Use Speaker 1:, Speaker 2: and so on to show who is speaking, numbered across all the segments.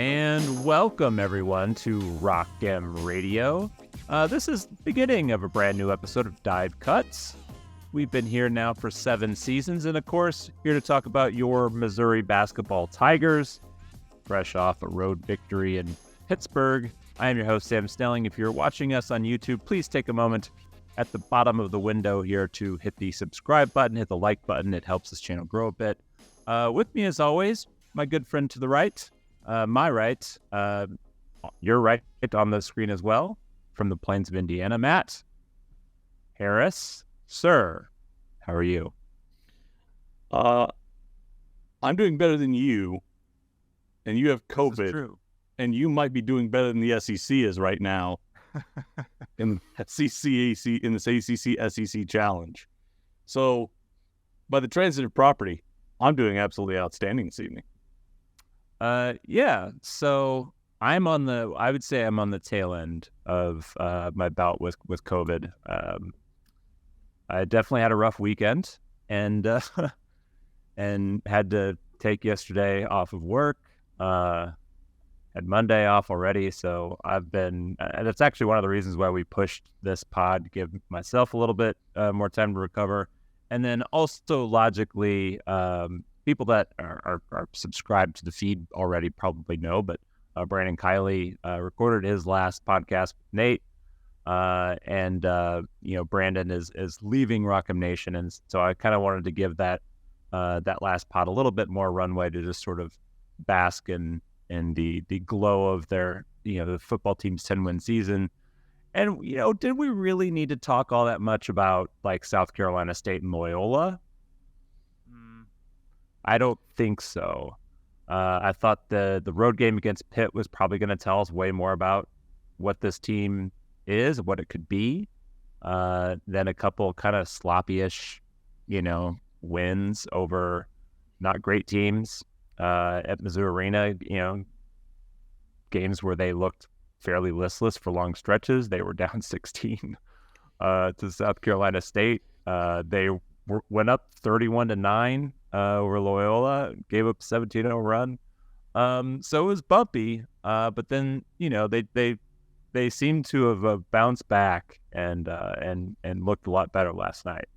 Speaker 1: And welcome, everyone, to Rock M Radio. This is the beginning of a brand new episode of Dive Cuts. We've been here now for 7 seasons, and of course, here to talk about your Missouri basketball Tigers, fresh off a road victory in Pittsburgh. I am your host, Sam Snelling. If you're watching us on YouTube, please take a moment at the bottom of the window here to hit the subscribe button, hit the like button. It helps this channel grow a bit. With me, as always, my good friend to the right, my right, your right on the screen as well, from the plains of Indiana, Matt Harris. Sir, how are you?
Speaker 2: I'm doing better than you, and you have COVID.
Speaker 1: This is true.
Speaker 2: And you might be doing better than the SEC is right now in this ACC SEC challenge. So, by the transitive property, I'm doing absolutely outstanding this evening.
Speaker 1: Yeah. So I would say I'm on the tail end of my bout with COVID. I definitely had a rough weekend and had to take yesterday off of work. Had Monday off already, so and that's actually one of the reasons why we pushed this pod to give myself a little bit more time to recover. And then also logically, people that are subscribed to the feed already probably know, but Brandon Kiley recorded his last podcast with Nate, and Brandon is leaving Rock'em Nation, and so I kind of wanted to give that last pod a little bit more runway to just sort of bask in the glow of their the football team's 10-win season. And did we really need to talk all that much about like South Carolina State and Loyola? I don't think so. I thought the road game against Pitt was probably going to tell us way more about what this team is, what it could be, than a couple kind of sloppy-ish, wins over not great teams at Mizzou Arena. Games where they looked fairly listless for long stretches. They were down 16 to South Carolina State. They went up 31-9 over Loyola, gave up a 17-0 run. So it was bumpy, but then they seem to have bounced back and looked a lot better last night.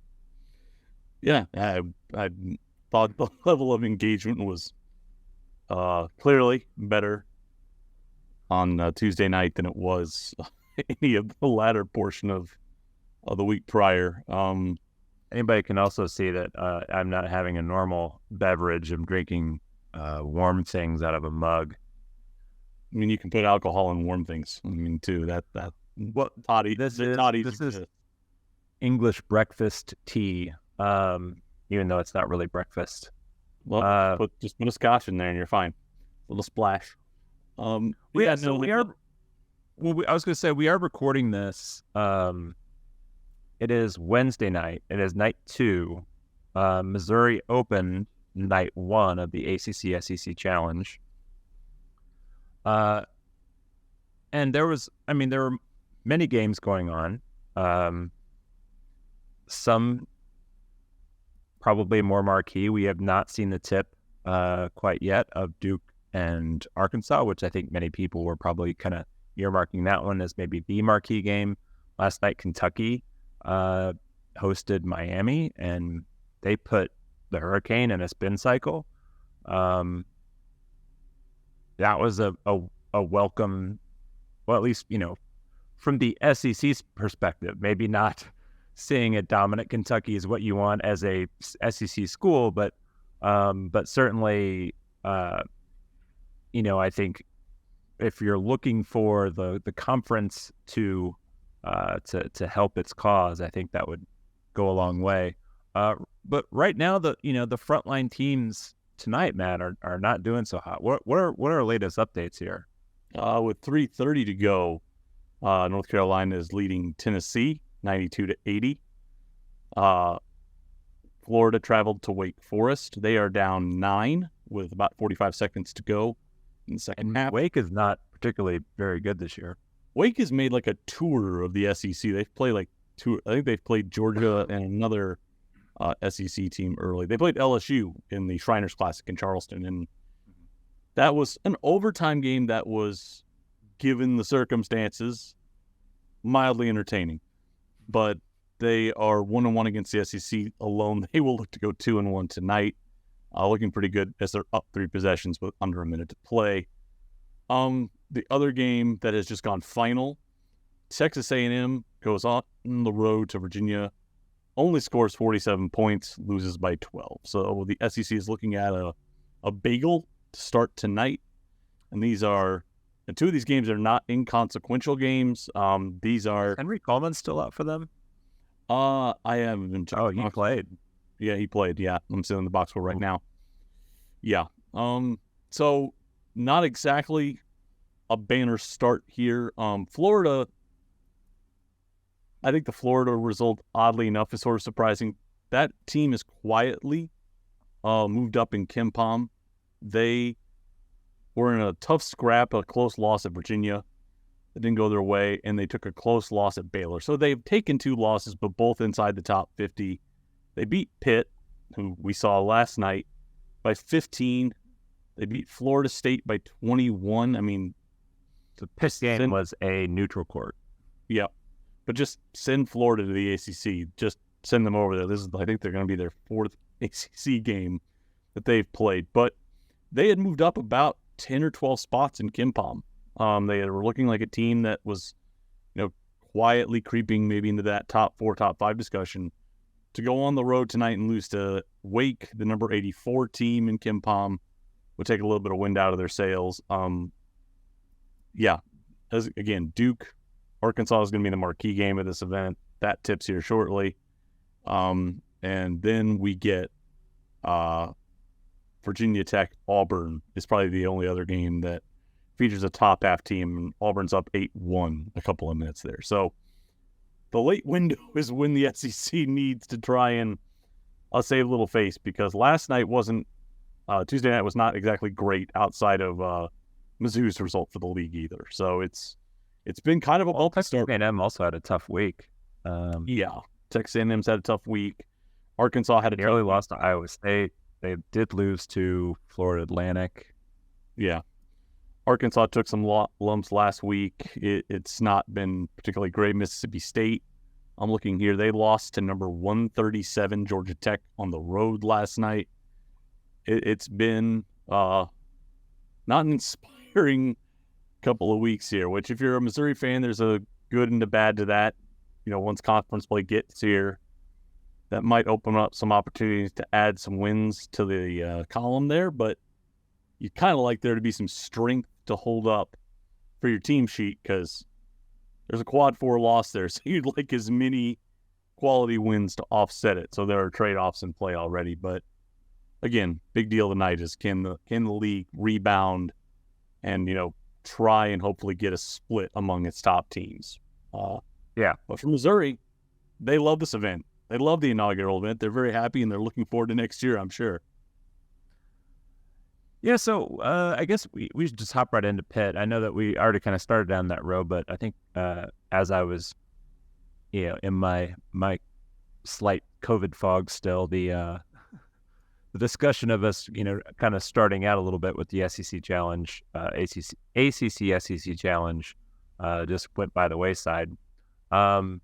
Speaker 2: Yeah, I thought the level of engagement was clearly better on Tuesday night than it was any of the latter portion of the week prior.
Speaker 1: Anybody can also see that I'm not having a normal beverage. I'm drinking warm things out of a mug.
Speaker 2: I mean, you can put alcohol in warm things. I mean, too. Toddy.
Speaker 1: This is English breakfast tea, even though it's not really breakfast.
Speaker 2: Well, just put a scotch in there and you're fine. A little splash.
Speaker 1: I was going to say, we are recording this. It is Wednesday night. It is night 2. Missouri opened night 1 of the ACC SEC challenge. And there were many games going on. Some probably more marquee. We have not seen the tip quite yet of Duke and Arkansas, which I think many people were probably kind of earmarking that one as maybe the marquee game. Last night, Kentucky hosted Miami, and they put the Hurricane in a spin cycle. That was a welcome, well, at least, from the SEC's perspective, maybe not seeing a dominant Kentucky is what you want as a SEC school, but certainly, I think if you're looking for the conference to help its cause, I think that would go a long way. But right now, the frontline teams tonight, Matt, are not doing so hot. What are our latest updates here?
Speaker 2: With 3:30 to go, North Carolina is leading Tennessee 92-80. Florida traveled to Wake Forest. They are down 9 with about 45 seconds to go in the second half.
Speaker 1: Wake is not particularly very good this year.
Speaker 2: Wake has made like a tour of the SEC. They've played like 2. I think they've played Georgia and another SEC team early. They played LSU in the Shriners Classic in Charleston, and That was an overtime game that was, given the circumstances, mildly entertaining. But they are 1-1 against the SEC alone. They will look to go 2-1 tonight. Looking pretty good as they're up 3 possessions with under a minute to play. The other game that has just gone final, Texas A&M goes on the road to Virginia, only scores 47 points, loses by 12. So the SEC is looking at a bagel to start tonight. And 2 of these games are not inconsequential games. These are...
Speaker 1: Henry Coleman's still out for them?
Speaker 2: I haven't been checking.
Speaker 1: Oh, he played.
Speaker 2: Yeah, he played. Yeah, I'm sitting in the box score right now. Yeah. So not exactly a banner start here. Florida, I think the Florida result, oddly enough, is sort of surprising. That team is quietly moved up in KenPom. They were in a tough scrap, a close loss at Virginia. It didn't go their way, and they took a close loss at Baylor. So they've taken 2 losses, but both inside the top 50. They beat Pitt, who we saw last night, by 15. They beat Florida State by 21. I mean,
Speaker 1: the Pitt game was a neutral court.
Speaker 2: Yeah. But just send Florida to the ACC. Just send them over there. I think they're going to be their 4th ACC game that they've played. But they had moved up about 10 or 12 spots in KenPom. They were looking like a team that was, quietly creeping maybe into that top 4, top 5 discussion. To go on the road tonight and lose to Wake, the number 84 team in KenPom, would take a little bit of wind out of their sails. Again, Duke, Arkansas is going to be the marquee game of this event. That tips here shortly. And then we get Virginia Tech, Auburn is probably the only other game that features a top half team. And Auburn's up 8-1 a couple of minutes there. So the late window is when the SEC needs to try and save a little face, because last night Tuesday night was not exactly great outside of Mizzou's result for the league either. So it's been kind of a bumpy start.
Speaker 1: Texas A&M also had a tough week.
Speaker 2: Texas A&M's had a tough week. Arkansas had a
Speaker 1: nearly lost to Iowa State. They did lose to Florida Atlantic.
Speaker 2: Yeah. Arkansas took some lumps last week. It's not been particularly great. Mississippi State, I'm looking here. They lost to number 137 Georgia Tech on the road last night. It's been not an inspiring couple of weeks here, which if you're a Missouri fan, there's a good and a bad to that. Once conference play gets here, that might open up some opportunities to add some wins to the column there, but you'd kind of like there to be some strength to hold up for your team sheet, because there's a quad 4 loss there, so you'd like as many quality wins to offset it. So there are trade-offs in play already, but again, big deal tonight is can the league rebound and try and hopefully get a split among its top teams. But for Missouri, they love this event. They love the inaugural event. They're very happy, and they're looking forward to next year, I'm sure.
Speaker 1: Yeah, so I guess we should just hop right into Pitt. I know that we already kind of started down that road, but I think as I was, in my slight COVID fog still, the discussion of us, kind of starting out a little bit with the SEC Challenge, ACC SEC Challenge, just went by the wayside. But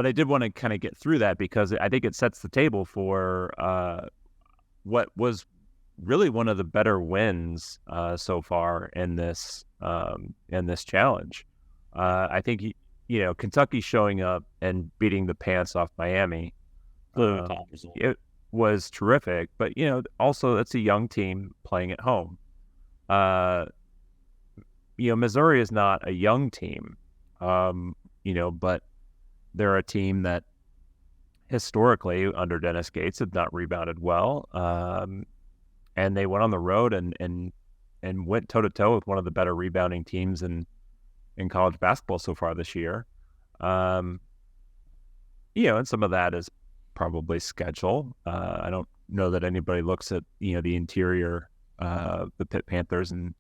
Speaker 1: I did want to kind of get through that, because I think it sets the table for what was really one of the better wins so far in this challenge. I think Kentucky showing up and beating the pants off Miami, it was terrific. But also it's a young team playing at home. Missouri is not a young team, but they're a team that historically under Dennis Gates had not rebounded well. And they went on the road and went toe-to-toe with one of the better rebounding teams in college basketball so far this year. And some of that is probably schedule. I don't know that anybody looks at, the interior, the Pitt Panthers and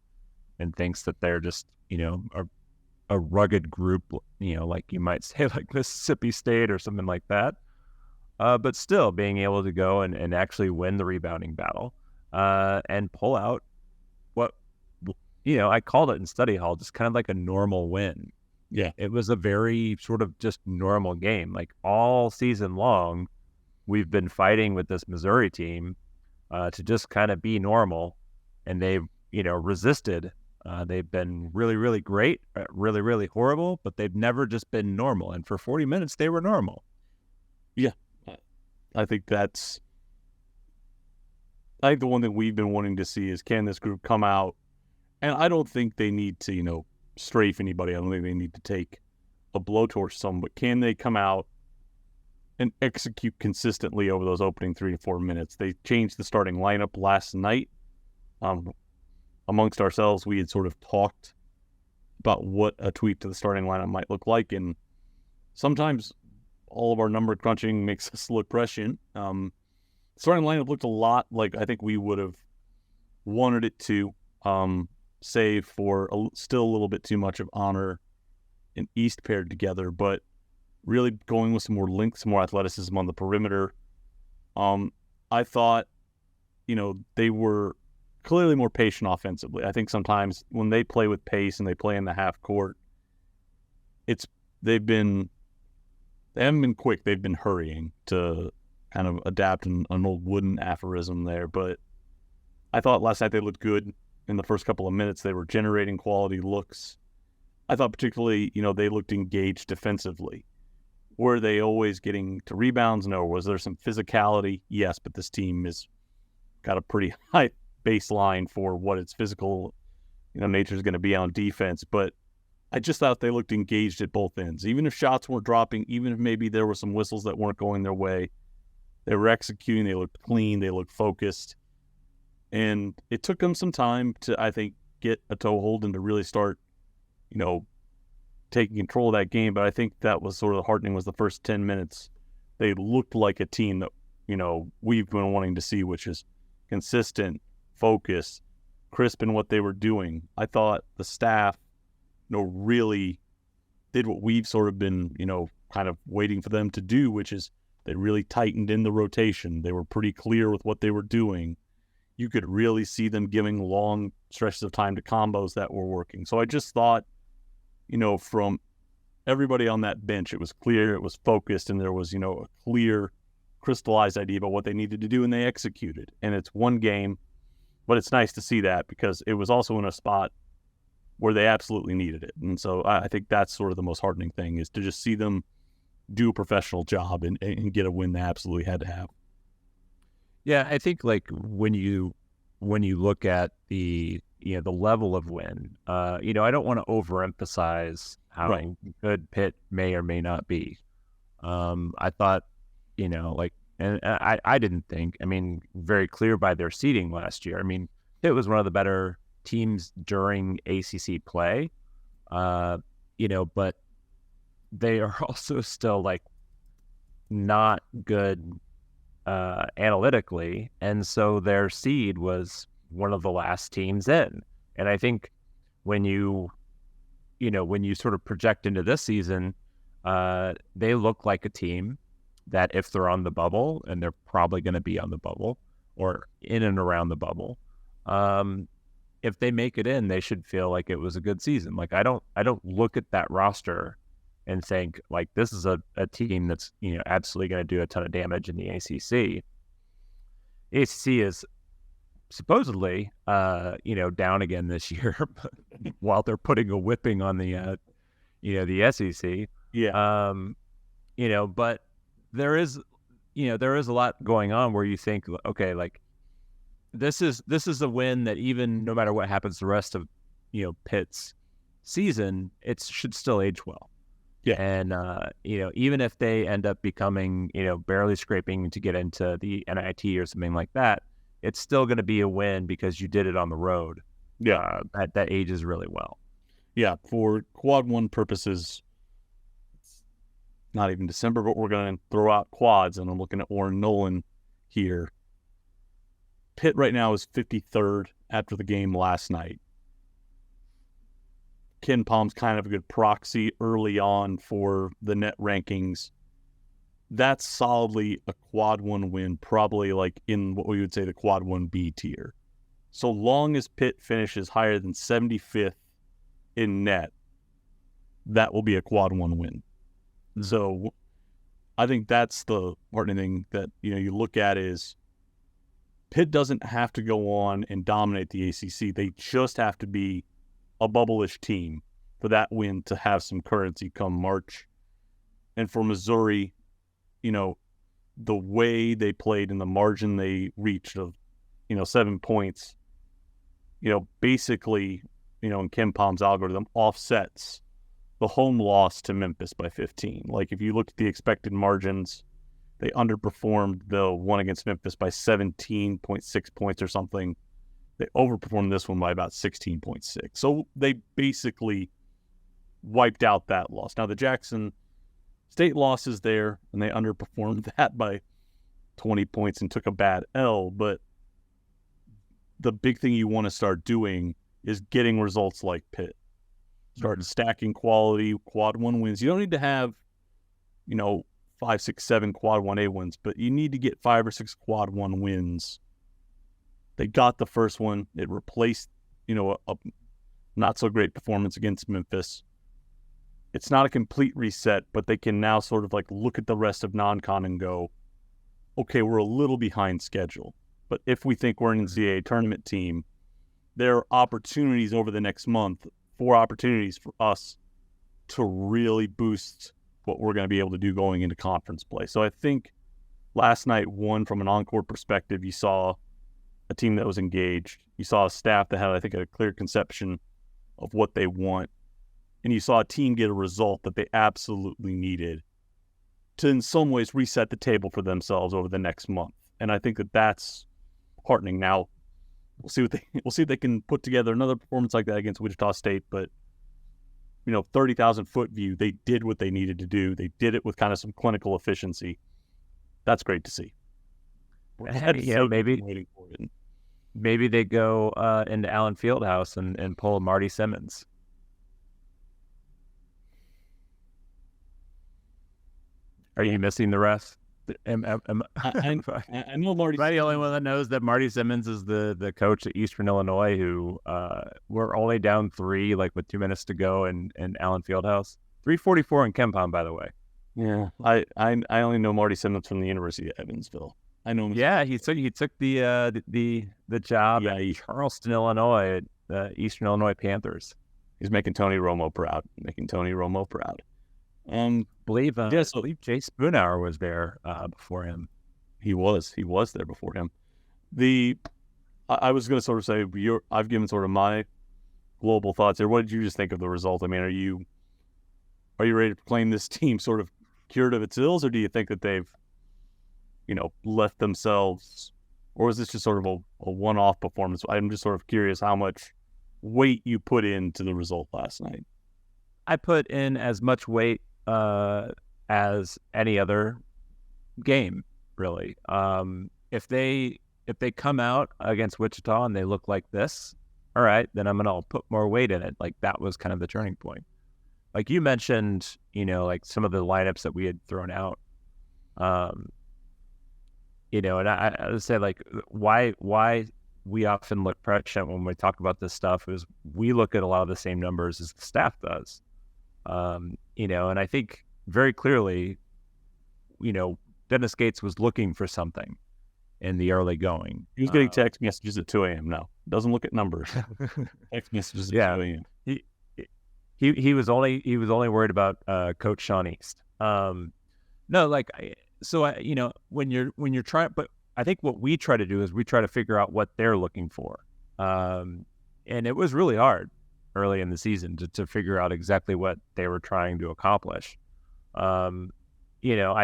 Speaker 1: thinks that they're just, a rugged group, like you might say, like Mississippi State or something like that. But still being able to go and actually win the rebounding battle. And pull out I called it in study hall, just kind of like a normal win.
Speaker 2: Yeah.
Speaker 1: It was a very sort of just normal game. Like all season long, we've been fighting with this Missouri team to just kind of be normal, and they've, resisted. They've been really, really great, really, really horrible, but they've never just been normal. And for 40 minutes, they were normal.
Speaker 2: Yeah. I think the one thing we've been wanting to see is, can this group come out? And I don't think they need to, strafe anybody. I don't think they need to take a blowtorch some, but can they come out and execute consistently over those opening 3 to 4 minutes? They changed the starting lineup last night. Amongst ourselves, we had sort of talked about what a tweak to the starting lineup might look like, and sometimes all of our number crunching makes us look prescient. Starting lineup looked a lot like I think we would have wanted it to, save for still a little bit too much of Honor and East paired together, but really going with some more length, some more athleticism on the perimeter. I thought, they were clearly more patient offensively. I think sometimes when they play with pace and they play in the half court, they haven't been quick. They've been hurrying to kind of adapt an old wooden aphorism there. But I thought last night they looked good in the first couple of minutes. They were generating quality looks. I thought particularly, they looked engaged defensively. Were they always getting to rebounds? No. Was there some physicality? Yes, but this team has got a pretty high baseline for what its physical, nature is going to be on defense. But I just thought they looked engaged at both ends. Even if shots weren't dropping, even if maybe there were some whistles that weren't going their way, they were executing. They looked clean. They looked focused. And it took them some time to, I think, get a toehold and to really start, taking control of that game. But I think that was sort of heartening, was the first 10 minutes. They looked like a team that, we've been wanting to see, which is consistent, focused, crisp in what they were doing. I thought the staff, really did what we've sort of been, kind of waiting for them to do, which is they really tightened in the rotation. They were pretty clear with what they were doing. You could really see them giving long stretches of time to combos that were working. So I just thought, from everybody on that bench, it was clear, it was focused, and there was, a clear, crystallized idea about what they needed to do, and they executed. And it's one game, but it's nice to see that because it was also in a spot where they absolutely needed it. And so I think that's sort of the most heartening thing, is to just see them do a professional job and get a win they absolutely had to have.
Speaker 1: Yeah, I think like when you look at the the level of win, I don't want to overemphasize how good Pitt may or may not be. I thought, and I didn't think. Very clear by their seeding last year. Pitt was one of the better teams during ACC play, but they are also still not good analytically, and so their seed was one of the last teams in. And I think when you sort of project into this season, they look like a team that, if they're on the bubble, and they're probably going to be on the bubble or in and around the bubble, if they make it in, they should feel like it was a good season. I don't look at that roster and think this is a team that's absolutely going to do a ton of damage in the ACC. The ACC is supposedly down again this year, while they're putting a whipping on the the SEC.
Speaker 2: Yeah.
Speaker 1: But there is a lot going on where you think, okay, this is a win that, even no matter what happens the rest of Pitt's season, it should still age well.
Speaker 2: Yeah.
Speaker 1: And, even if they end up becoming, barely scraping to get into the NIT or something like that, it's still going to be a win because you did it on the road.
Speaker 2: Yeah.
Speaker 1: That ages really well.
Speaker 2: Yeah. For quad one purposes, it's not even December, but we're going to throw out quads. And I'm looking at Warren Nolan here. Pitt right now is 53rd after the game last night. Ken Palm's kind of a good proxy early on for the net rankings. That's solidly a quad one win, probably in what we would say the quad 1B tier. so long as Pitt finishes higher than 75th in net, that will be a quad one win. Mm-hmm. So I think that's the heartening thing that, you look at is Pitt doesn't have to go on and dominate the ACC. They just have to be a bubble-ish team for that win to have some currency come March. And for Missouri, the way they played and the margin they reached of, 7 points, basically, in Ken Palm's algorithm, offsets the home loss to Memphis by 15. Like, if you look at the expected margins, they underperformed the one against Memphis by 17.6 points or something. They overperformed this one by about 16.6. So they basically wiped out that loss. Now, the Jackson State loss is there, and they underperformed that by 20 points and took a bad L. But the big thing you want to start doing is getting results like Pitt. Start stacking quality quad one wins. You don't need to have, 5, 6, 7 quad 1A wins, but you need to get 5 or 6 quad one wins. They got the first one. It replaced, a not so great performance against Memphis. It's not a complete reset, but they can now sort of like look at the rest of non-con and go, okay, we're a little behind schedule. But if we think we're an NCAA tournament team, there are opportunities over the next month, 4 opportunities for us to really boost what we're going to be able to do going into conference play. So I think last night, from an on-court perspective, you saw a team that was engaged. You saw a staff that had, I think, a clear conception of what they want. And you saw a team get a result that they absolutely needed to, in some ways, reset the table for themselves over the next month. And I think that that's heartening. Now, we'll see if they can put together another performance like that against Wichita State. But 30,000 foot view, they did what they needed to do. They did it with kind of some clinical efficiency. That's great to see.
Speaker 1: Maybe they go into Allen Fieldhouse and pull Marty Simmons. Are you missing the rest?
Speaker 2: I know Marty.
Speaker 1: Am I the only one that knows that Marty Simmons is the coach at Eastern Illinois who we're only down 3 with 2 minutes to go in Allen Fieldhouse? 3:44 in KenPom, by the way.
Speaker 2: Yeah, I only know Marty Simmons from the University of Evansville. I know him.
Speaker 1: Yeah, he took the job at Charleston, Illinois, at Eastern Illinois Panthers.
Speaker 2: He's making Tony Romo proud.
Speaker 1: I believe Jay Spoonhour was there before him.
Speaker 2: He was there before him. I was going to sort of say I've given sort of my global thoughts here. What did you just think of the result? I mean, are you ready to proclaim this team sort of cured of its ills, or do you think that they've left themselves, or is this just sort of a one-off performance? I'm just sort of curious how much weight you put into the result last night.
Speaker 1: I put in as much weight as any other game, really. If they come out against Wichita and they look like this, all right, then I'm gonna put more weight in it. Like, that was kind of the turning point. Like you mentioned, some of the lineups that we had thrown out. And I would say, why we often look prescient when we talk about this stuff is we look at a lot of the same numbers as the staff does. And I think very clearly, Dennis Gates was looking for something in the early going.
Speaker 2: He was getting text messages at 2 a.m. No, doesn't look at numbers. Text messages at 2 a.m.
Speaker 1: He was only worried about Coach Sean East. When you're trying, but I think what we try to do is we try to figure out what they're looking for. And it was really hard early in the season to figure out exactly what they were trying to accomplish. I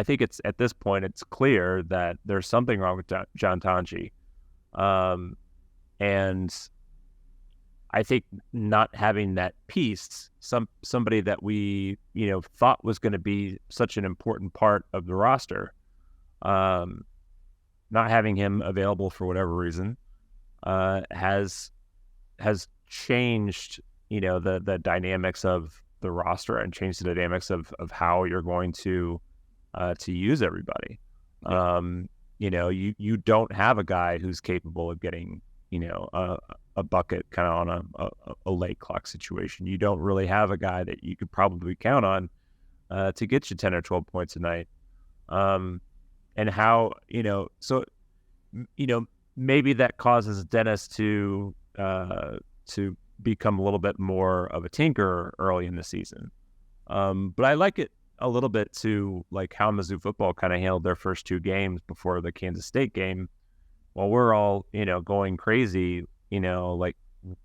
Speaker 1: think it's at this point, it's clear that there's something wrong with John Tonji. And I think not having that piece, somebody that we, thought was going to be such an important part of the roster, not having him available for whatever reason, has changed, the dynamics of the roster and changed the dynamics of how you're going to use everybody.
Speaker 2: Yeah.
Speaker 1: You don't have a guy who's capable of getting a bucket kind of on a late clock situation. You don't really have a guy that you could probably count on to get you 10 or 12 points a night. And how, so, maybe that causes Dennis to become a little bit more of a tinker early in the season. But I like it a little bit to like how Mizzou football kind of handled their first 2 games before the Kansas State game. While we're all, going crazy, like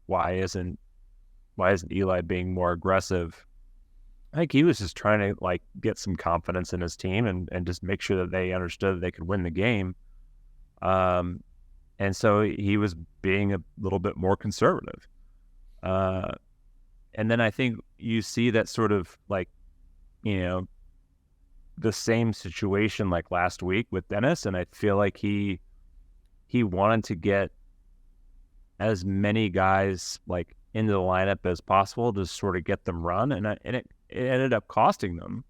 Speaker 1: why isn't Eli being more aggressive? I think he was just trying to like get some confidence in his team and just make sure that they understood that they could win the game. And so he was being a little bit more conservative. And then I think you see that sort of like, the same situation like last week with Dennis. And I feel like he wanted to get as many guys like into the lineup as possible to sort of get them run. And it ended up costing them.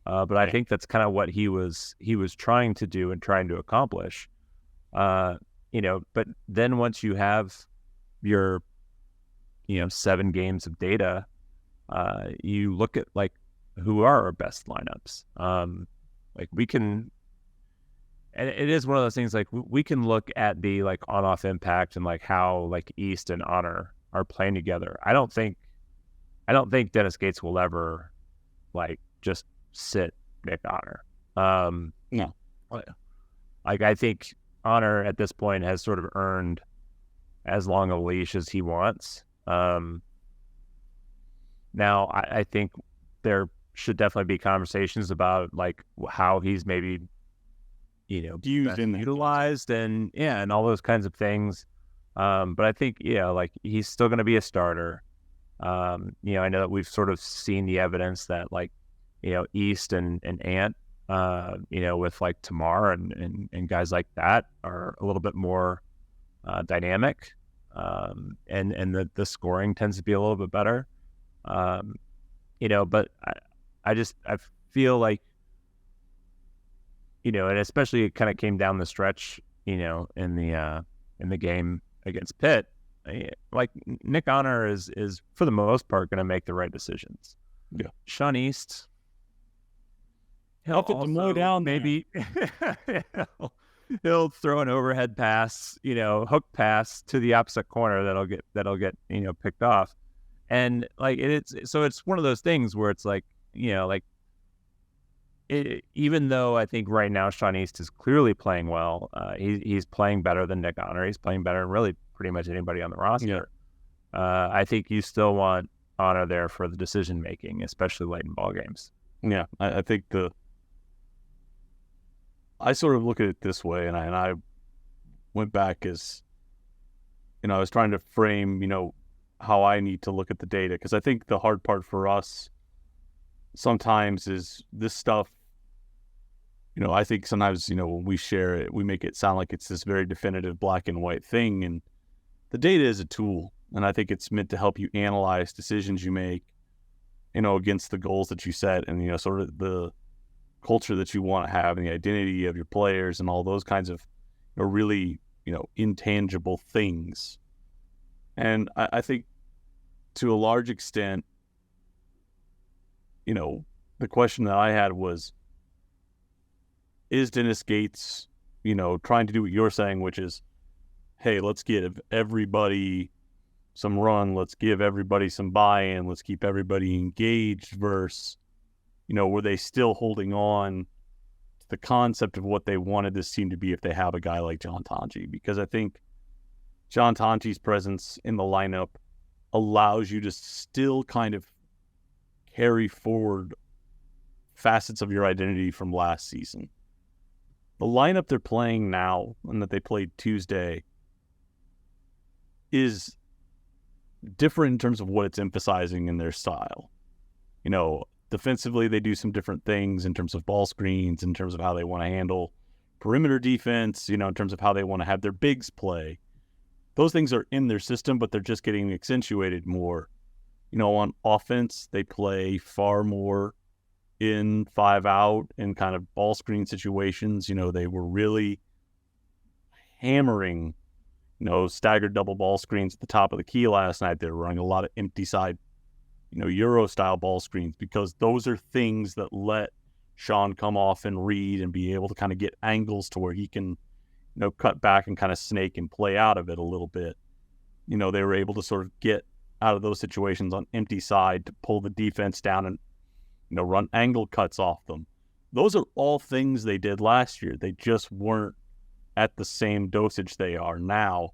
Speaker 1: But I think that's kind of what he was trying to do and trying to accomplish. But then once you have your, 7 games of data, you look at like who are our best lineups. Like we can, and it is one of those things like we can look at the like on-off impact and like how like East and Honor are playing together. I don't think Dennis Gates will ever like just sit Nick Honor.
Speaker 2: No.
Speaker 1: Like I think Honor at this point has sort of earned as long a leash as he wants. Now I think there should definitely be conversations about like how he's maybe,
Speaker 2: used and
Speaker 1: utilized and all those kinds of things. But I think, like he's still going to be a starter. I know that we've sort of seen the evidence that like, East and Ant, with like Tamar and guys like that are a little bit more dynamic. And the scoring tends to be a little bit better. But I feel like, and especially it kind of came down the stretch, in the game against Pitt, like Nick Honor is for the most part going to make the right decisions.
Speaker 2: Yeah.
Speaker 1: Sean East,
Speaker 2: he'll mow down
Speaker 1: maybe he'll throw an overhead pass, hook pass to the opposite corner that'll get picked off. And like it's one of those things where it's like, even though I think right now Sean East is clearly playing well, he's playing better than Nick Honor. He's playing better than really pretty much anybody on the roster. Yeah. I think you still want Honor there for the decision making, especially late in ball games.
Speaker 2: Yeah, I think I sort of look at it this way, and I went back as, I was trying to frame, how I need to look at the data, because I think the hard part for us sometimes is this stuff. I think sometimes, when we share it, we make it sound like it's this very definitive black and white thing. And the data is a tool. And I think it's meant to help you analyze decisions you make, against the goals that you set and, sort of the culture that you want to have and the identity of your players and all those kinds of really, intangible things. And I think to a large extent, the question that I had was, is Dennis Gates, trying to do what you're saying, which is, hey, let's give everybody some run, let's give everybody some buy-in, let's keep everybody engaged, versus, were they still holding on to the concept of what they wanted this team to be if they have a guy like John Tonji? Because I think John Tonji's presence in the lineup allows you to still kind of carry forward facets of your identity from last season. The lineup they're playing now and that they played Tuesday is different in terms of what it's emphasizing in their style. Defensively, they do some different things in terms of ball screens, in terms of how they want to handle perimeter defense, in terms of how they want to have their bigs play. Those things are in their system, but they're just getting accentuated more. On offense, they play far more in 5 out and kind of ball screen situations. They were really hammering, staggered double ball screens at the top of the key last night. They were running a lot of empty side, Euro style ball screens, because those are things that let Sean come off and read and be able to kind of get angles to where he can, cut back and kind of snake and play out of it a little bit. They were able to sort of get out of those situations on empty side to pull the defense down and, run angle cuts off them. Those are all things they did last year. They just weren't at the same dosage they are now.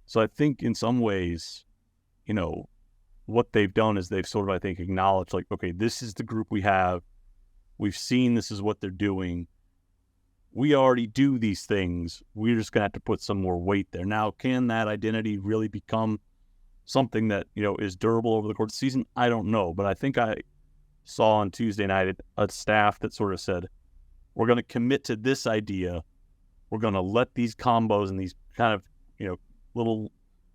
Speaker 2: So I think in some ways, what they've done is they've sort of, I think, acknowledged, like, okay, this is the group we have. We've seen this is what they're doing. We already do these things. We're just going to have to put some more weight there. Now, can that identity really become something that, is durable over the course of the season? I don't know. But I think I saw on Tuesday night a staff that sort of said, we're going to commit to this idea. We're going to let these combos and these kind of, little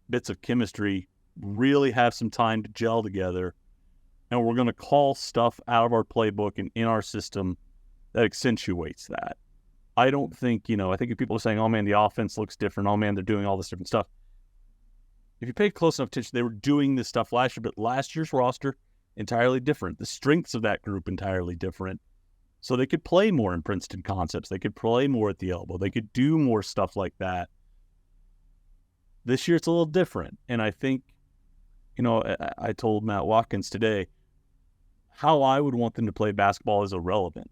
Speaker 2: bits of chemistry really have some time to gel together. And we're going to call stuff out of our playbook and in our system that accentuates that. I don't think, I think if people are saying, oh man, the offense looks different. Oh man, they're doing all this different stuff. If you pay close enough attention, they were doing this stuff last year, but last year's roster, entirely different. The strengths of that group, entirely different. So they could play more in Princeton concepts. They could play more at the elbow. They could do more stuff like that. This year, it's a little different. And I think, I told Matt Watkins today, how I would want them to play basketball is irrelevant.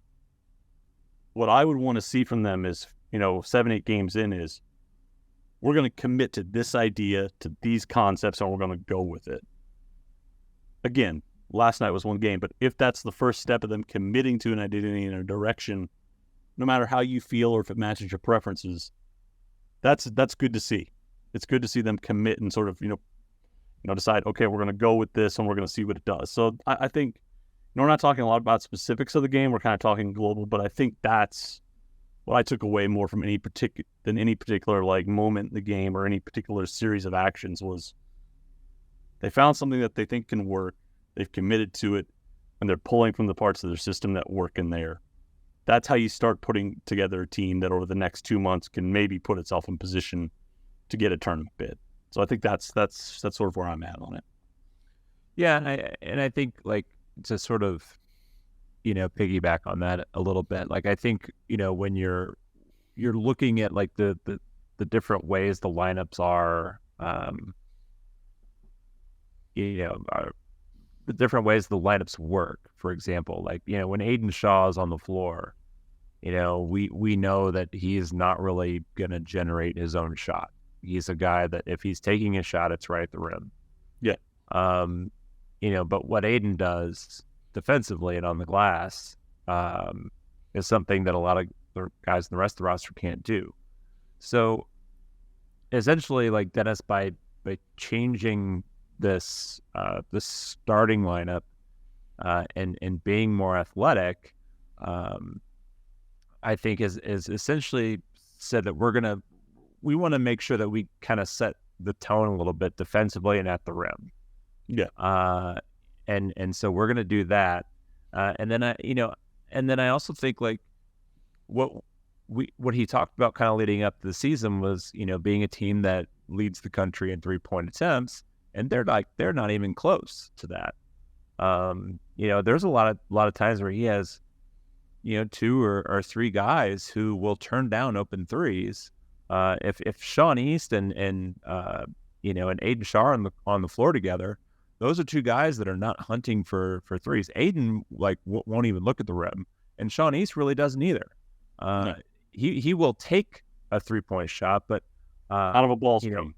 Speaker 2: What I would want to see from them is, 7-8 games in is, we're going to commit to this idea, to these concepts, and we're going to go with it. Again, last night was one game, but if that's the first step of them committing to an identity and a direction, no matter how you feel or if it matches your preferences, that's good to see. It's good to see them commit and sort of, decide, okay, we're going to go with this and we're going to see what it does. So I think, we're not talking a lot about specifics of the game. We're kind of talking global, but I think that's what I took away more from any particular like moment in the game or any particular series of actions was they found something that they think can work. They've committed to it, and they're pulling from the parts of their system that work in there. That's how you start putting together a team that over the next 2 months can maybe put itself in position to get a tournament bid. So I think that's sort of where I'm at on it.
Speaker 1: Yeah, and I think like to sort of, piggyback on that a little bit. Like I think, when you're looking at like the different ways the lineups are, the different ways the lineups work. For example, like, when Aiden Shaw is on the floor, we know that he is not really going to generate his own shot. He's a guy that if he's taking a shot, it's right at the rim.
Speaker 2: Yeah.
Speaker 1: But what Aiden does defensively and on the glass is something that a lot of the guys in the rest of the roster can't do. So essentially, like Dennis, by changing this starting lineup and being more athletic, I think is essentially said that we want to make sure that we kind of set the tone a little bit defensively and at the rim.
Speaker 2: Yeah.
Speaker 1: And so we're going to do that. And then I also think like what he talked about kind of leading up to the season was, being a team that leads the country in 3-point attempts, and they're not even close to that. There's a lot of times where he has, 2 or 3 guys who will turn down open threes. If Sean East and Aiden Shaw on the floor together, those are 2 guys that are not hunting for threes. Aiden won't even look at the rim, and Sean East really doesn't either.
Speaker 2: No.
Speaker 1: He will take a 3-point shot, but
Speaker 2: out of a ball screen.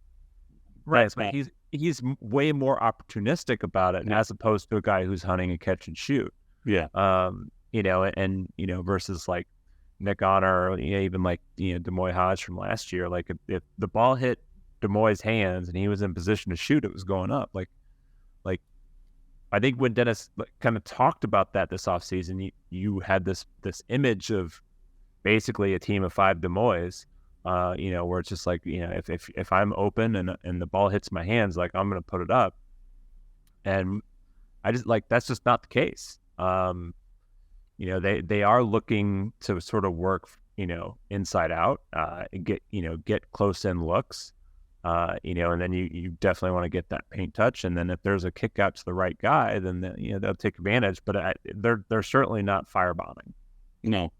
Speaker 1: Right, but he's way more opportunistic about it, as opposed to a guy who's hunting a catch and shoot.
Speaker 2: Yeah.
Speaker 1: Versus like Nick Honor, or even like Demoy Hodge from last year. Like if the ball hit Demoy's hands and he was in position to shoot, it was going up. Like I think when Dennis kind of talked about that this offseason, you had this image of basically a team of 5 Demoys, where it's just like, if I'm open and the ball hits my hands, like I'm going to put it up. And I just that's just not the case. They are looking to sort of work, inside out, get close in looks. And then you definitely want to get that paint touch. And then if there's a kick out to the right guy, then they'll take advantage. But they're certainly not firebombing.
Speaker 2: No.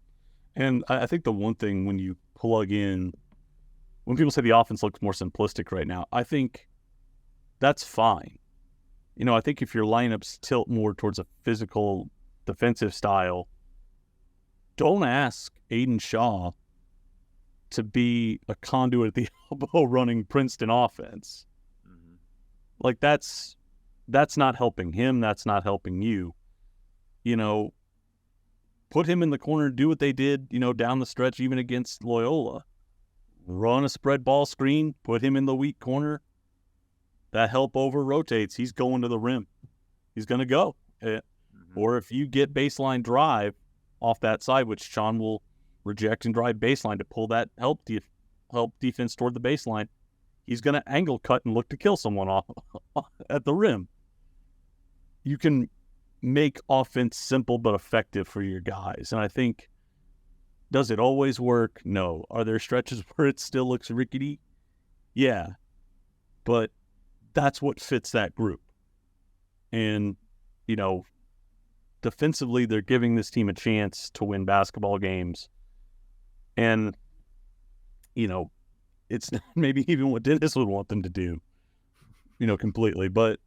Speaker 2: And I think the one thing when you plug in, when people say the offense looks more simplistic right now, I think that's fine. I think if your lineups tilt more towards a physical defensive style, don't ask Aiden Shaw to be a conduit at the elbow running Princeton offense. Mm-hmm. Like that's not helping him. That's not helping you. Put him in the corner, do what they did, down the stretch, even against Loyola. Run a spread ball screen, put him in the weak corner. That help over rotates. He's going to the rim. He's going to go. Mm-hmm. Or if you get baseline drive off that side, which Sean will reject and drive baseline to pull that help defense toward the baseline, he's going to angle cut and look to kill someone off at the rim. You can make offense simple but effective for your guys. And I think, does it always work? No. Are there stretches where it still looks rickety? Yeah. But that's what fits that group. And, defensively, they're giving this team a chance to win basketball games. And, it's maybe even what Dennis would want them to do, completely. But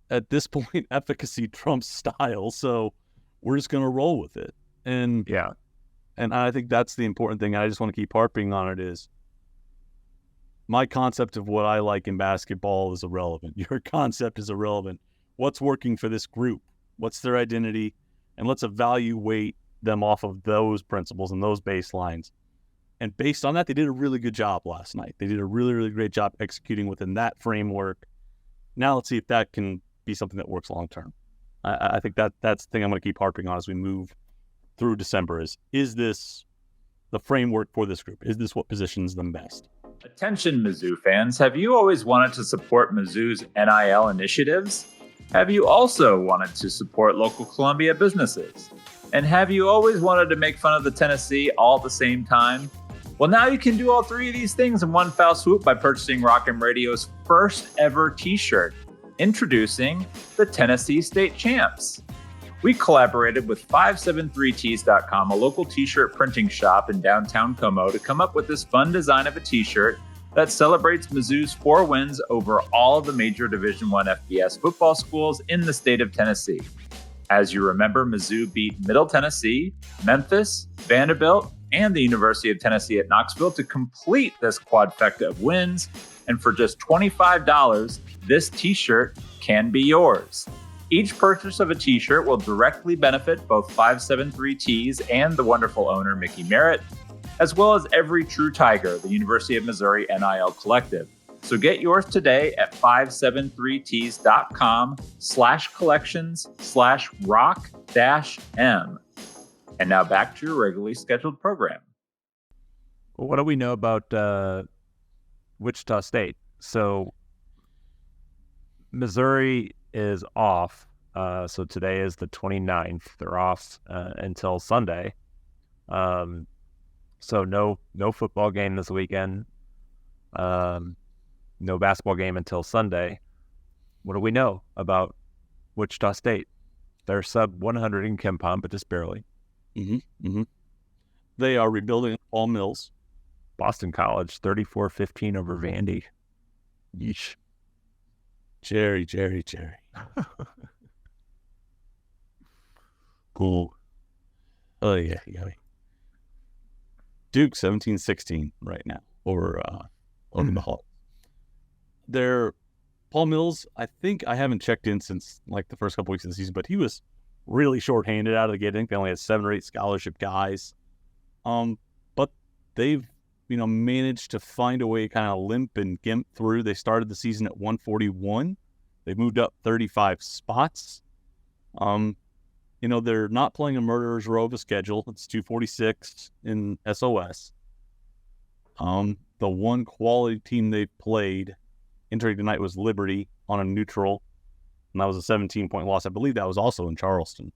Speaker 2: at this point, efficacy trumps style, so we're just going to roll with it. And
Speaker 1: yeah,
Speaker 2: and I think that's the important thing. I just want to keep harping on it is my concept of what I like in basketball is irrelevant. Your concept is irrelevant. What's working for this group? What's their identity? And let's evaluate them off of those principles and those baselines. And based on that, they did a really good job last night. They did a really, really great job executing within that framework. Now let's see if that can be something that works long term. I think that's the thing I'm going to keep harping on as we move through December is this the framework for this group? Is this what positions them best?
Speaker 3: Attention Mizzou fans, have you always wanted to support Mizzou's NIL initiatives? Have you also wanted to support local Columbia businesses? And have you always wanted to make fun of the Tennessee all at the same time? Well, now you can do all three of these things in one foul swoop by purchasing Rock M Radio's first ever t-shirt. Introducing the Tennessee State Champs. We collaborated with 573tees.com, a local t-shirt printing shop in downtown Como, to come up with this fun design of a t-shirt that celebrates Mizzou's 4 wins over all of the major Division I FBS football schools in the state of Tennessee. As you remember, Mizzou beat Middle Tennessee, Memphis, Vanderbilt, and the University of Tennessee at Knoxville to complete this quadfecta of wins. And for just $25, this t-shirt can be yours. Each purchase of a t-shirt will directly benefit both 573 Tees and the wonderful owner, Mickey Merritt, as well as every true Tiger, the University of Missouri NIL Collective. So get yours today at 573tees.com/collections/rock-m. And now back to your regularly scheduled program.
Speaker 1: Well, what do we know about Wichita State? So Missouri is off. So today is the 29th. They're off until Sunday. So no football game this weekend. No basketball game until Sunday. What do we know about Wichita State? They're sub 100 in KenPom, but just barely.
Speaker 2: Mm-hmm. Mm-hmm. They are rebuilding Paul Mills.
Speaker 1: Boston College, 34-15 over Vandy. Yeesh.
Speaker 2: Jerry. Cool. Oh, yeah, you got me. Duke, 17-16 right now over the Hawks. They're Paul Mills, I think I haven't checked in since like the first couple weeks of the season, but he was really shorthanded out of the gate. I think they only had 7 or 8 scholarship guys. But they've, managed to find a way to kind of limp and gimp through. They started the season at 141. They've moved up 35 spots. They're not playing a murderer's row of a schedule. It's 246 in SOS. The one quality team they've played entering tonight was Liberty on a neutral, and that was a 17-point loss. I believe that was also in Charleston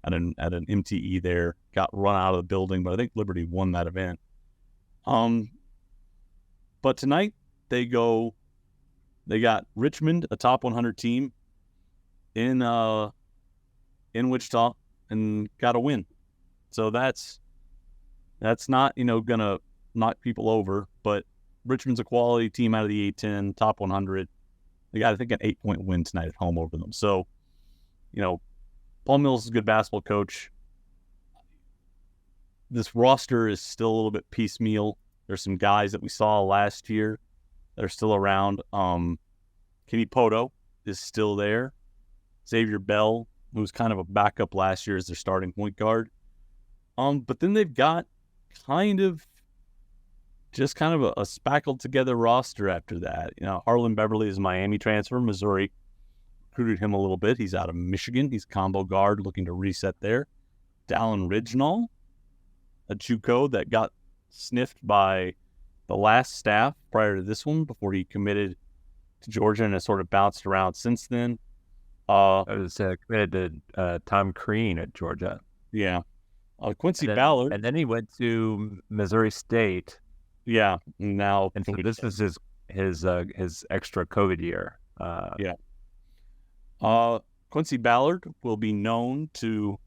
Speaker 2: at an MTE there. Got run out of the building, but I think Liberty won that event. But tonight they got Richmond, a top 100 team in Wichita, and got a win. So that's not, gonna knock people over, but Richmond's a quality team out of the A10, top 100. They got, I think, an 8-point win tonight at home over them. So, Paul Mills is a good basketball coach. This roster is still a little bit piecemeal. There's some guys that we saw last year that are still around. Kenny Poto is still there. Xavier Bell, who was kind of a backup last year, as their starting point guard. But then they've got kind of a spackled together roster after that. Harlan Beverly is a Miami transfer. Missouri recruited him a little bit. He's out of Michigan. He's combo guard looking to reset there. Dallin Ridgenall, a JUCO that got sniffed by the last staff prior to this one before he committed to Georgia and has sort of bounced around since then.
Speaker 1: I was committed to Tom Crean at Georgia.
Speaker 2: Yeah. Quincy Ballard.
Speaker 1: And then he went to Missouri State.
Speaker 2: Yeah. Now,
Speaker 1: and this is his extra COVID year.
Speaker 2: Quincy Ballard will be known to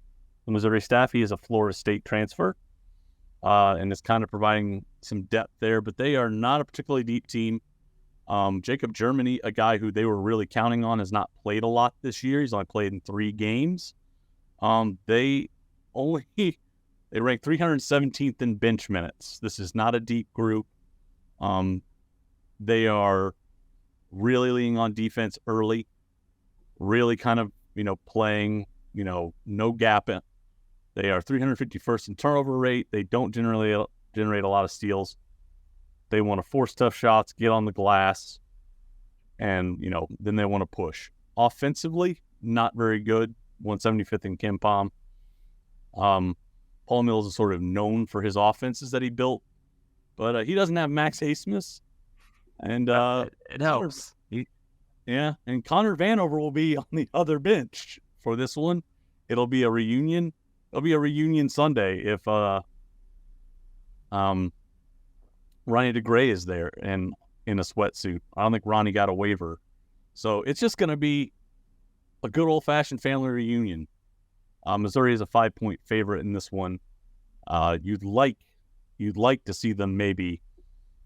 Speaker 2: the Missouri staff. He is a Florida State transfer, and is kind of providing some depth there, but they are not a particularly deep team. Jacob Germany, a guy who they were really counting on, has not played a lot this year. He's only played in 3 games. They ranked 317th in bench minutes. This is not a deep group. They are really leaning on defense early, really kind of, playing, no gap in. They are 351st in turnover rate. They don't generate a lot of steals. They want to force tough shots, get on the glass, and, then they want to push. Offensively, not very good. 175th in KenPom. Paul Mills is sort of known for his offenses that he built, but he doesn't have Max Hasemus. And
Speaker 1: it helps.
Speaker 2: And Connor Vanover will be on the other bench for this one. It'll be a reunion. It'll be a reunion Sunday if Ronnie DeGray is there and in a sweatsuit. I don't think Ronnie got a waiver. So it's just going to be a good old-fashioned family reunion. Missouri is a 5-point favorite in this one. You'd like to see them maybe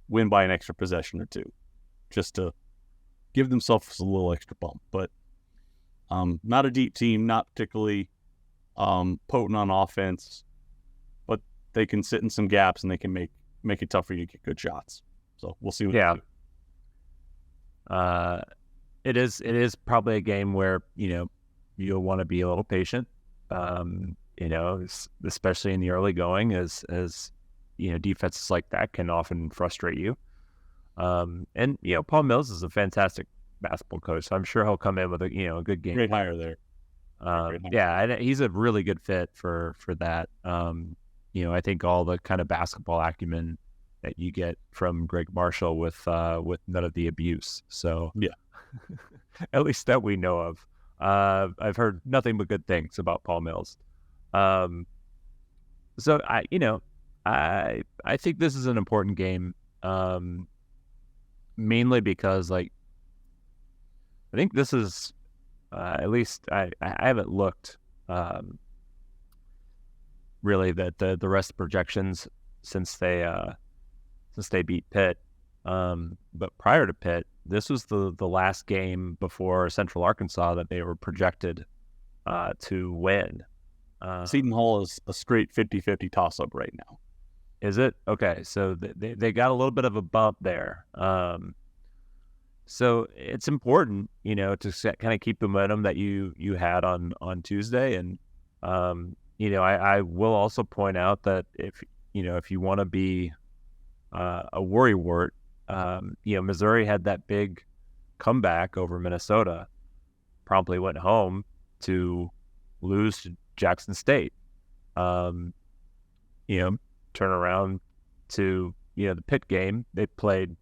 Speaker 2: win by an extra possession or two, just to give themselves a little extra bump. But not a deep team, not particularly potent on offense, but they can sit in some gaps and they can make it tough for you to get good shots. So we'll see what they do.
Speaker 1: It is probably a game where you'll want to be a little patient. Especially in the early going, as defenses like that can often frustrate you. And Paul Mills is a fantastic basketball coach, so I'm sure he'll come in with a good game.
Speaker 2: Great hire there.
Speaker 1: He's a really good fit for that. I think all the kind of basketball acumen that you get from Greg Marshall with none of the abuse. So
Speaker 2: yeah,
Speaker 1: at least that we know of. I've heard nothing but good things about Paul Mills. So I think this is an important game, mainly because I think this is at least I haven't looked really that the rest of the projections since they beat Pitt. But prior to Pitt, this was the last game before Central Arkansas that they were projected to win.
Speaker 2: Seton Hall is a straight 50-50 toss-up right now.
Speaker 1: Is it? Okay, so they got a little bit of a bump there. So it's important, to kind of keep the momentum that you had on Tuesday. And, I will also point out that if you want to be a worrywart, Missouri had that big comeback over Minnesota, promptly went home to lose to Jackson State. Turn around to, the Pitt game. They played,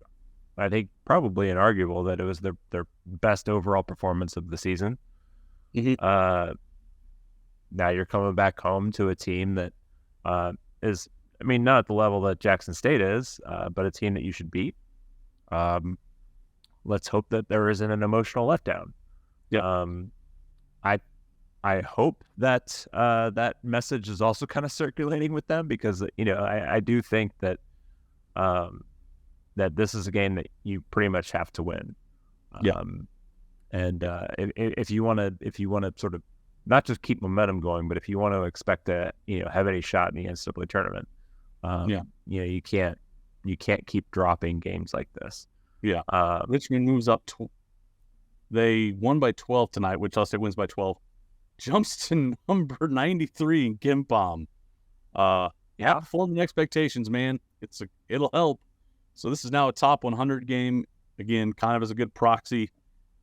Speaker 1: I think, probably inarguable that it was their best overall performance of the season.
Speaker 2: Mm-hmm.
Speaker 1: Now you're coming back home to a team that is, not at the level that Jackson State is, but a team that you should beat. let's hope that there isn't an emotional letdown.
Speaker 2: Yeah.
Speaker 1: I hope that that message is also kind of circulating with them, because I do think that that this is a game that you pretty much have to win. And if you want to sort of not just keep momentum going, but if you want to expect to have any shot in the NCAA tournament, you can't keep dropping games like this.
Speaker 2: Yeah. Richmond moves up. They won by 12 tonight. Wichita State wins by 12. Jumps to number 93 in KenPom. Outperforming expectations, man. It'll help. So this is now a top 100 game. Again, kind of as a good proxy.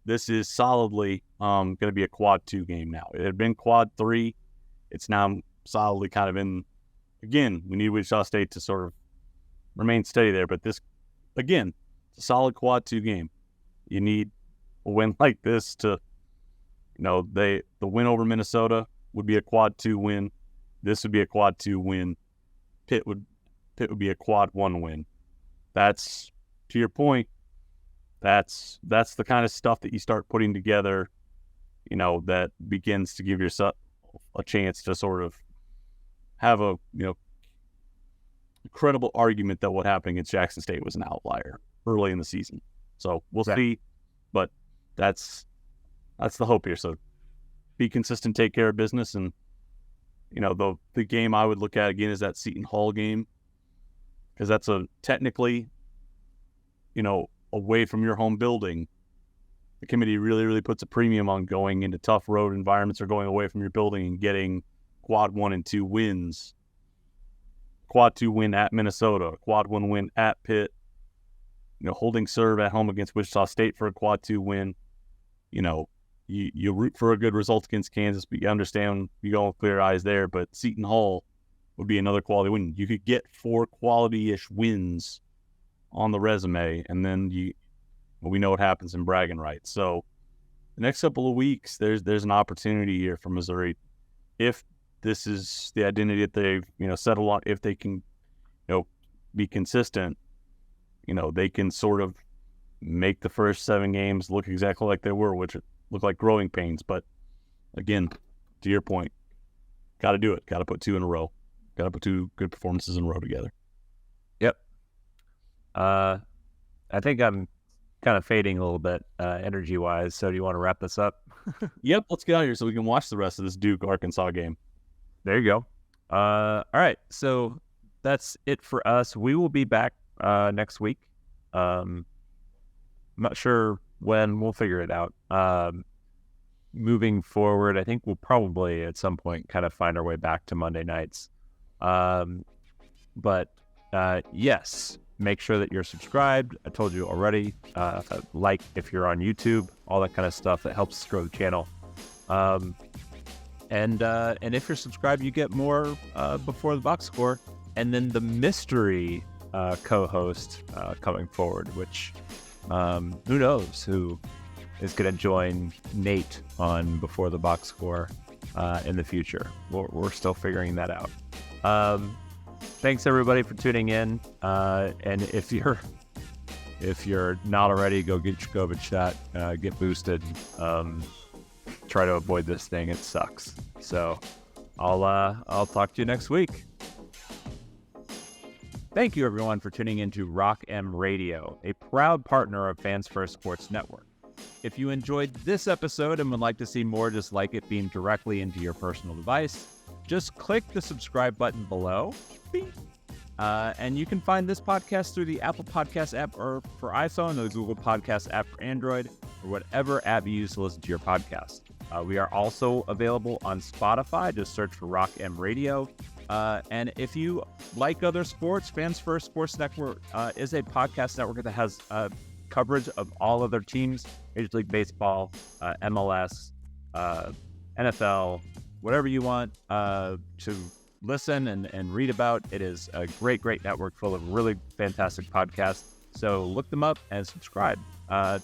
Speaker 2: This is solidly going to be a quad 2 game now. It had been quad 3. It's now solidly kind of in. Again, we need Wichita State to sort of remain steady there. But this, again, it's a solid quad 2 game. You need a win like this to, the win over Minnesota would be a quad 2 win. This would be a quad 2 win. Pitt would be a quad 1 win. That's, to your point, that's the kind of stuff that you start putting together, that begins to give yourself a chance to sort of have a, credible argument that what happened against Jackson State was an outlier early in the season. So we'll see, but that's the hope here. So be consistent, take care of business. And, the game I would look at again is that Seton Hall game, because that's technically, away from your home building. The committee really, really puts a premium on going into tough road environments or going away from your building and getting quad 1 and 2 wins. Quad 2 win at Minnesota, quad 1 win at Pitt, holding serve at home against Wichita State for a quad 2 win. You root for a good result against Kansas, but you understand you go with clear eyes there. But Seton Hall would be another quality win. You could get 4 quality-ish wins on the resume, and then we know what happens in bragging rights. So the next couple of weeks, there's an opportunity here for Missouri, if this is the identity that they've settled on. If they can be consistent, they can sort of make the first 7 games look exactly like they were, which look like growing pains. But again, to your point, got to do it. Got to put 2 in a row. Got to put 2 good performances in a row together.
Speaker 1: Yep. I think I'm kind of fading a little bit energy-wise. So do you want to wrap this up?
Speaker 2: Yep. Let's get out of here so we can watch the rest of this Duke-Arkansas game.
Speaker 1: There you go. All right. So that's it for us. We will be back next week. I'm not sure when. We'll figure it out. Moving forward, I think we'll probably at some point kind of find our way back to Monday nights. But yes, make sure that you're subscribed. I told you already. Like if you're on YouTube, all that kind of stuff that helps us grow the channel. And if you're subscribed, you get more before the box score, and then the mystery co-host coming forward, which who knows who is going to join Nate on Before the Box Score in the future. We're still figuring that out. Thanks everybody for tuning in. And if you're not already, go get your COVID shot, get boosted. Try to avoid this thing. It sucks. So I'll talk to you next week. Thank you everyone for tuning into Rock M Radio, a proud partner of Fans First Sports Network. If you enjoyed this episode and would like to see more just like it beamed directly into your personal device, just click the subscribe button below. And you can find this podcast through the Apple Podcast app or for iPhone, or the Google Podcast app for Android, or whatever app you use to listen to your podcast. We are also available on Spotify. Just search for Rock M Radio. And if you like other sports, Fans First Sports Network is a podcast network that has coverage of all other teams, Major League Baseball, MLS, NFL, whatever you want to listen and read about. It is a great network full of really fantastic podcasts. So look them up and subscribe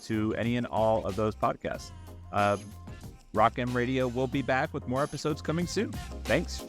Speaker 1: to any and all of those podcasts. Rock M Radio will be back with more episodes coming soon. Thanks.